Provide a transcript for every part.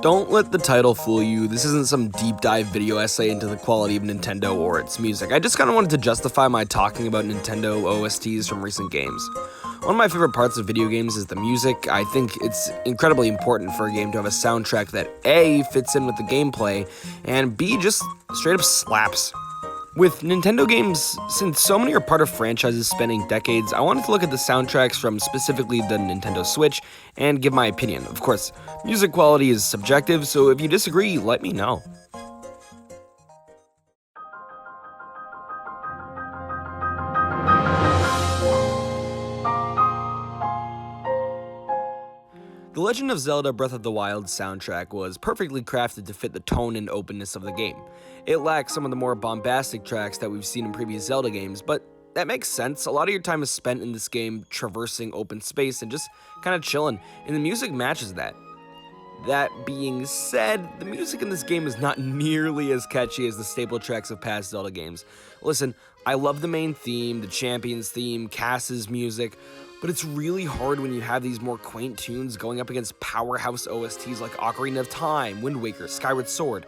Don't let the title fool you. This isn't some deep dive video essay into the quality of Nintendo or its music. I just kind of wanted to justify my talking about Nintendo OSTs from recent games. One of my favorite parts of video games is the music. I think it's incredibly important for a game to have a soundtrack that A, fits in with the gameplay, and B, just straight up slaps. With Nintendo games, since so many are part of franchises spanning decades, I wanted to look at the soundtracks from specifically the Nintendo Switch and give my opinion. Of course, music quality is subjective, so if you disagree, let me know. The Legend of Zelda Breath of the Wild soundtrack was perfectly crafted to fit the tone and openness of the game. It lacks some of the more bombastic tracks that we've seen in previous Zelda games, but that makes sense. A lot of your time is spent in this game traversing open space and just kind of chilling, and the music matches that. That being said, the music in this game is not nearly as catchy as the staple tracks of past Zelda games. Listen, I love the main theme, the Champions theme, Cass's music, but it's really hard when you have these more quaint tunes going up against powerhouse OSTs like Ocarina of Time, Wind Waker, Skyward Sword.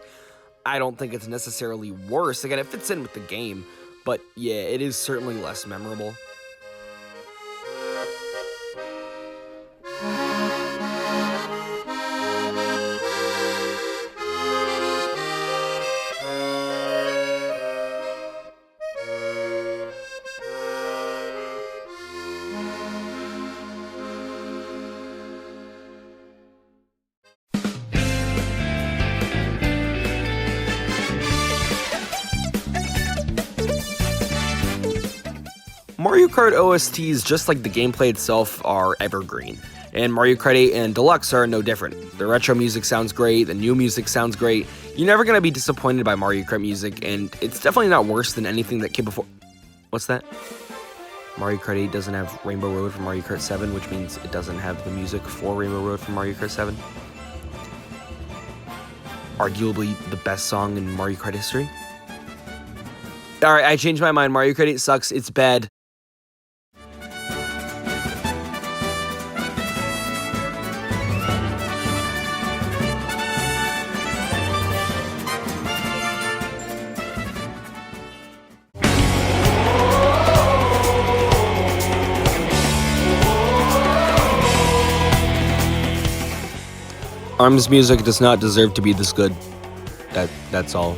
I don't think it's necessarily worse. Again, it fits in with the game, but yeah, it is certainly less memorable. Mario Kart OSTs, just like the gameplay itself, are evergreen, and Mario Kart 8 and Deluxe are no different. The retro music sounds great, the new music sounds great. You're never going to be disappointed by Mario Kart music, and it's definitely not worse than anything that came before. What's that? Mario Kart 8 doesn't have Rainbow Road from Mario Kart 7, which means it doesn't have the music for Rainbow Road from Mario Kart 7. Arguably the best song in Mario Kart history. Alright, I changed my mind. Mario Kart 8 sucks. It's bad. ARMS music does not deserve to be this good. That's all.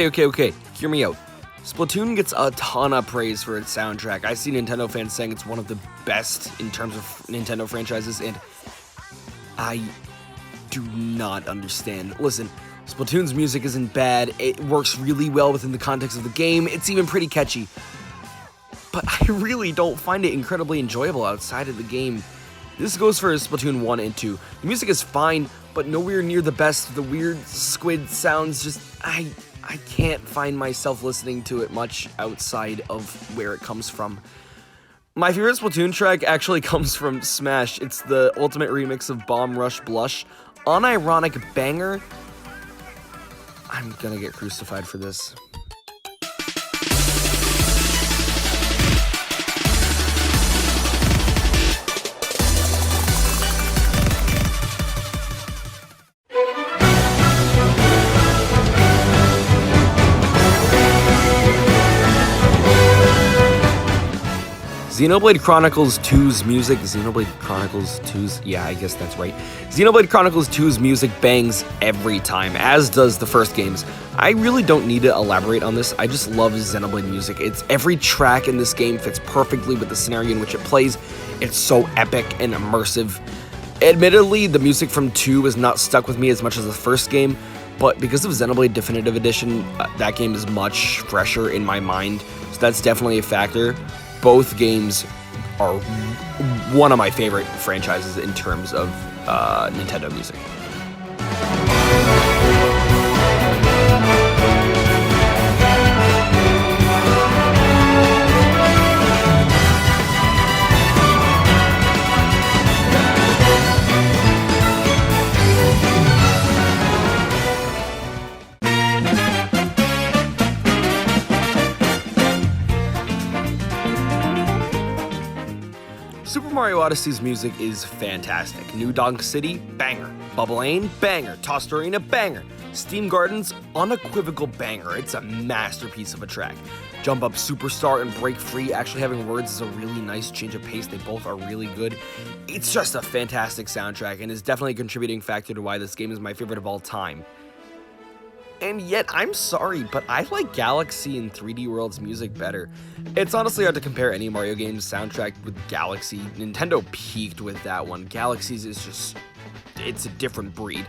Okay, hear me out. Splatoon gets a ton of praise for its soundtrack. I see Nintendo fans saying it's one of the best in terms of Nintendo franchises, and I do not understand. Listen, Splatoon's music isn't bad. It works really well within the context of the game. It's even pretty catchy. But I really don't find it incredibly enjoyable outside of the game. This goes for Splatoon 1 and 2. The music is fine, but nowhere near the best. The weird squid sounds just... I can't find myself listening to it much outside of where it comes from. My favorite Splatoon track actually comes from Smash. It's the ultimate remix of Bomb Rush Blush. Unironic banger. I'm gonna get crucified for this. Xenoblade Chronicles 2's music, Xenoblade Chronicles 2's, yeah, I guess that's right. Xenoblade Chronicles 2's music bangs every time, as does the first game's. I really don't need to elaborate on this, I just love Xenoblade music. Every track in this game fits perfectly with the scenario in which it plays. It's so epic and immersive. Admittedly, the music from 2 is not stuck with me as much as the first game, but because of Xenoblade Definitive Edition, that game is much fresher in my mind, so that's definitely a factor. Both games are one of my favorite franchises in terms of Nintendo music. Mario Odyssey's music is fantastic. New Donk City, banger. Bubble Lane, banger. Tossed Arena, banger. Steam Gardens, unequivocal banger. It's a masterpiece of a track. Jump Up Superstar and Break Free actually having words is a really nice change of pace. They both are really good. It's just a fantastic soundtrack and is definitely a contributing factor to why this game is my favorite of all time. And yet, I'm sorry, but I like Galaxy and 3D World's music better. It's honestly hard to compare any Mario game's soundtrack with Galaxy. Nintendo peaked with that one. Galaxy's is just, it's a different breed.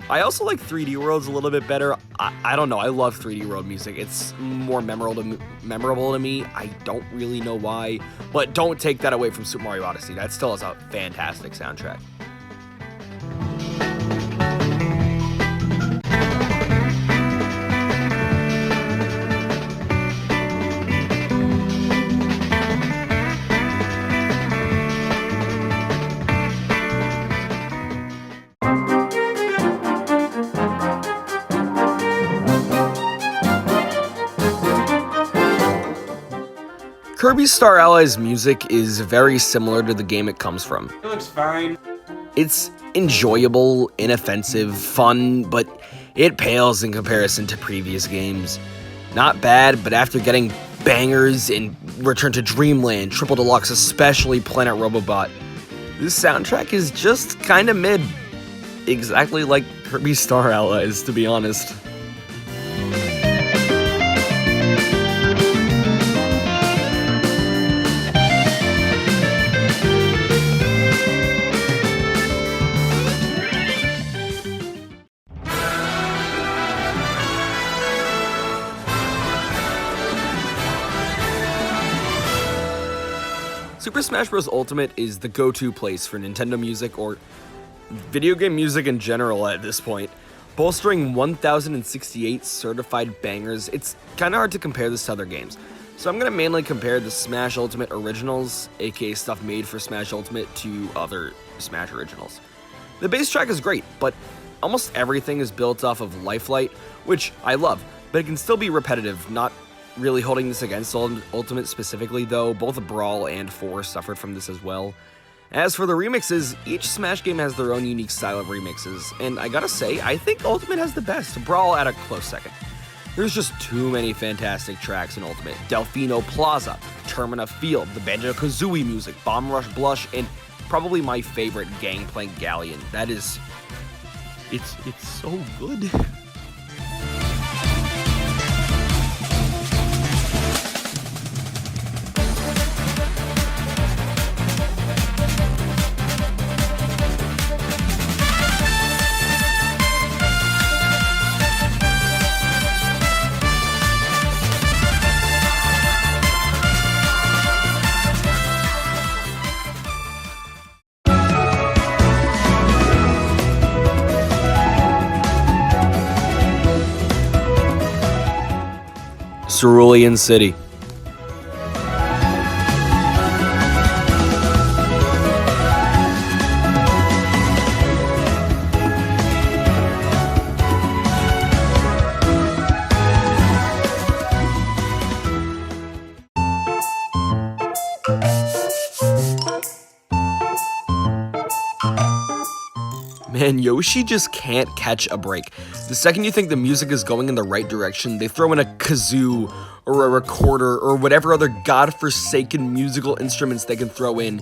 I also like 3D World's a little bit better. I don't know, I love 3D World music. It's more memorable to me. I don't really know why, but don't take that away from Super Mario Odyssey. That still is a fantastic soundtrack. Kirby Star Allies music is very similar to the game it comes from. It looks fine. It's enjoyable, inoffensive, fun, but it pales in comparison to previous games. Not bad, but after getting bangers in Return to Dreamland, Triple Deluxe, especially Planet Robobot, this soundtrack is just kinda mid. Exactly like Kirby Star Allies, to be honest. Super Smash Bros. Ultimate is the go-to place for Nintendo music or video game music in general at this point. Bolstering 1,068 certified bangers, it's kinda hard to compare this to other games. So I'm gonna mainly compare the Smash Ultimate originals, aka stuff made for Smash Ultimate, to other Smash originals. The bass track is great, but almost everything is built off of Lifelight, which I love, but it can still be repetitive, not really holding this against Ultimate specifically though. Both Brawl and 4 suffered from this as well. As for the remixes, each Smash game has their own unique style of remixes, and I gotta say, I think Ultimate has the best, Brawl at a close second. There's just too many fantastic tracks in Ultimate. Delfino Plaza, Termina Field, the Banjo-Kazooie music, Bomb Rush Blush, and probably my favorite, Gangplank Galleon. That is, it's so good. Cerulean City. Man, Yoshi just can't catch a break. The second you think the music is going in the right direction, they throw in a kazoo or a recorder or whatever other godforsaken musical instruments they can throw in.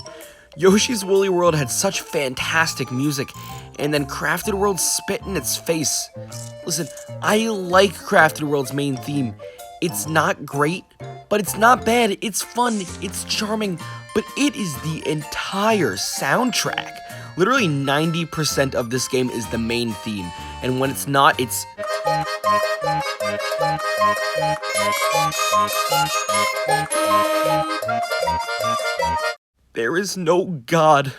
Yoshi's Woolly World had such fantastic music, and then Crafted World spit in its face. Listen, I like Crafted World's main theme. It's not great, but it's not bad. It's fun, it's charming, but it is the entire soundtrack. Literally 90% of this game is the main theme, and when it's not, it's... There is no God.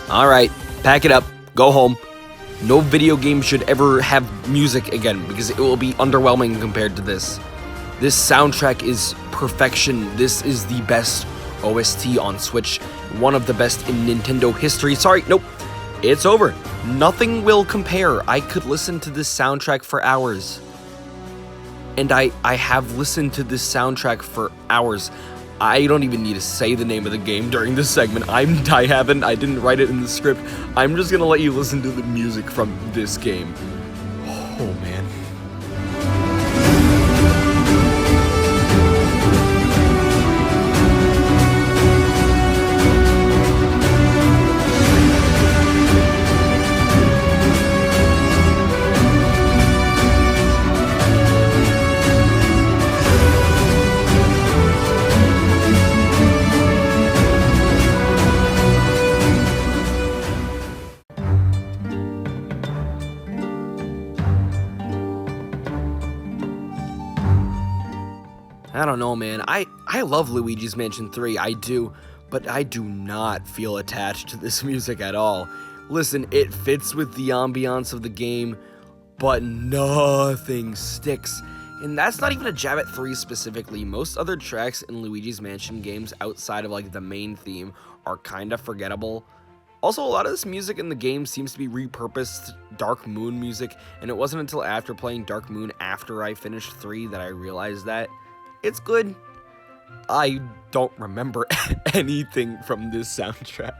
Alright, pack it up, go home. No video game should ever have music again because it will be underwhelming compared to this. This soundtrack is perfection. This is the best OST on Switch, one of the best in Nintendo history. Sorry, nope, it's over. Nothing will compare. I could listen to this soundtrack for hours. And I have listened to this soundtrack for hours. I don't even need to say the name of the game during this segment. I didn't write it in the script. I'm just gonna let you listen to the music from this game. Oh man. I don't know, man. I love Luigi's Mansion 3, I do, but I do not feel attached to this music at all. Listen, it fits with the ambiance of the game, but nothing sticks. And that's not even a jab at 3 specifically. Most other tracks in Luigi's Mansion games outside of like the main theme are kind of forgettable. Also, a lot of this music in the game seems to be repurposed Dark Moon music, and it wasn't until after playing Dark Moon after I finished 3 that I realized that. It's good. I don't remember anything from this soundtrack.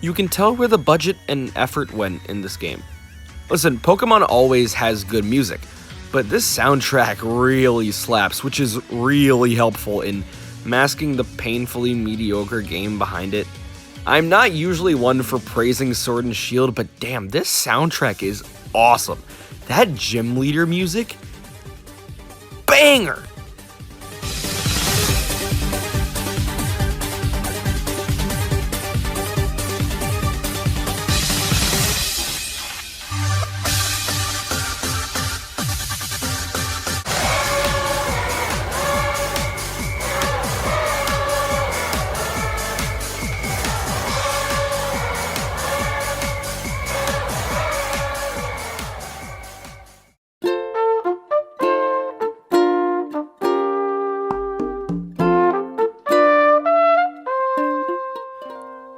You can tell where the budget and effort went in this game. Listen, Pokemon always has good music, but this soundtrack really slaps, which is really helpful in masking the painfully mediocre game behind it. I'm not usually one for praising Sword and Shield, but damn, this soundtrack is awesome. That gym leader music? Banger!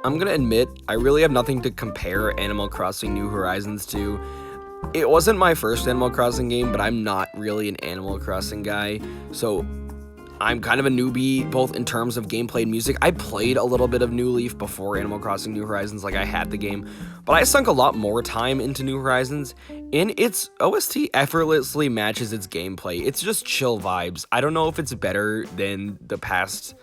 I'm gonna admit, I really have nothing to compare Animal Crossing New Horizons to. It wasn't my first Animal Crossing game, but I'm not really an Animal Crossing guy, so I'm kind of a newbie, both in terms of gameplay and music. I played a little bit of New Leaf before Animal Crossing New Horizons, like I had the game, but I sunk a lot more time into New Horizons, and its OST effortlessly matches its gameplay. It's just chill vibes. I don't know if it's better than the past,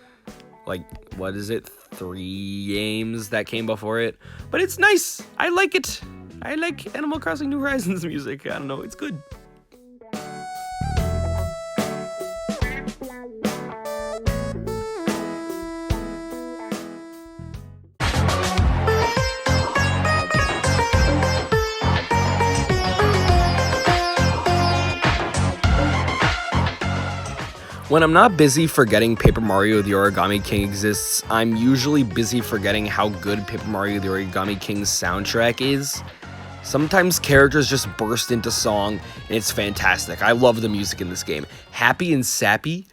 like, what is it, 3 games that came before it, but it's nice. I like it. I like Animal Crossing New Horizons music. I don't know, it's good. When I'm not busy forgetting Paper Mario the Origami King exists, I'm usually busy forgetting how good Paper Mario the Origami King's soundtrack is. Sometimes characters just burst into song, and it's fantastic. I love the music in this game. Happy and Sappy,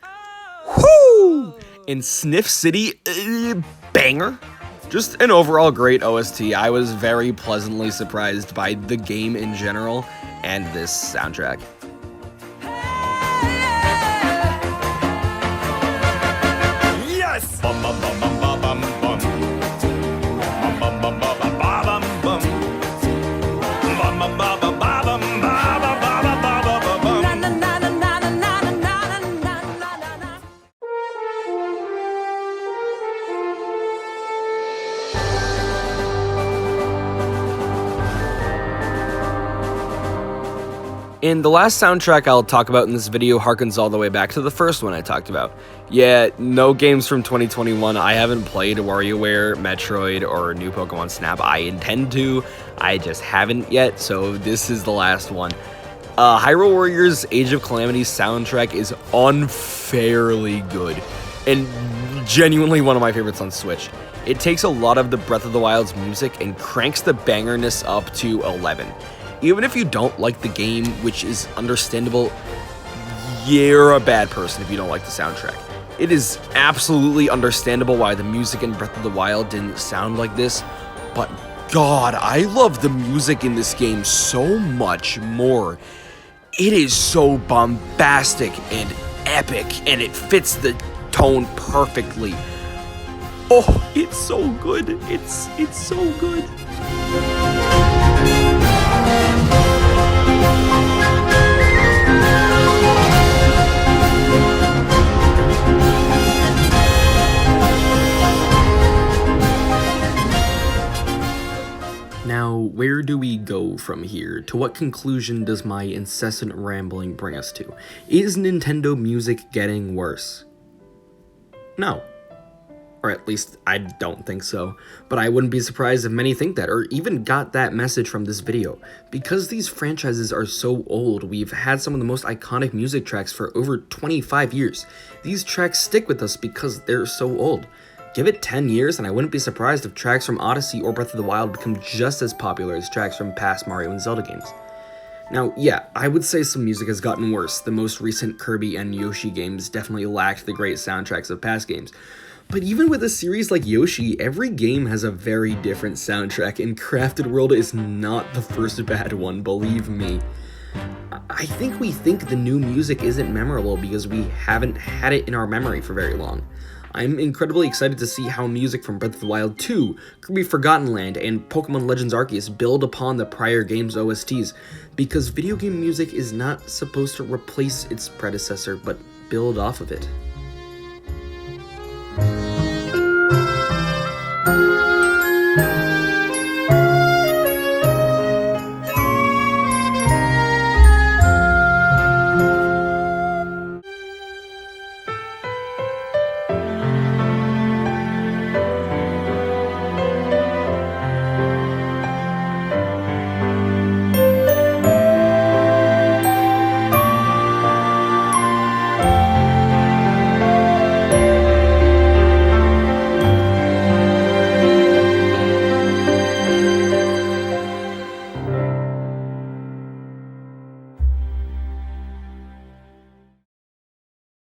whoo! In Sniff City, banger. Just an overall great OST. I was very pleasantly surprised by the game in general and this soundtrack. And the last soundtrack I'll talk about in this video harkens all the way back to the first one I talked about. Yeah, no games from 2021. I haven't played WarioWare, Metroid, or new Pokemon Snap. I intend to, I just haven't yet, so this is the last one. Hyrule Warriors Age of Calamity soundtrack is unfairly good, and genuinely one of my favorites on Switch. It takes a lot of the Breath of the Wild's music and cranks the bangerness up to 11. Even if you don't like the game, which is understandable, you're a bad person if you don't like the soundtrack. It is absolutely understandable why the music in Breath of the Wild didn't sound like this, but God, I love the music in this game so much more. It is so bombastic and epic, and it fits the tone perfectly. Oh, it's so good. It's so good. Now, where do we go from here? To what conclusion does my incessant rambling bring us to? Is Nintendo music getting worse? No. Or at least, I don't think so. But I wouldn't be surprised if many think that, or even got that message from this video. Because these franchises are so old, we've had some of the most iconic music tracks for over 25 years. These tracks stick with us because they're so old. Give it 10 years and I wouldn't be surprised if tracks from Odyssey or Breath of the Wild become just as popular as tracks from past Mario and Zelda games. Now, yeah, I would say some music has gotten worse. The most recent Kirby and Yoshi games definitely lacked the great soundtracks of past games. But even with a series like Yoshi, every game has a very different soundtrack, and Crafted World is not the first bad one, believe me. I think we think the new music isn't memorable because we haven't had it in our memory for very long. I'm incredibly excited to see how music from Breath of the Wild 2, Kirby Forgotten Land, and Pokemon Legends Arceus build upon the prior game's OSTs, because video game music is not supposed to replace its predecessor, but build off of it.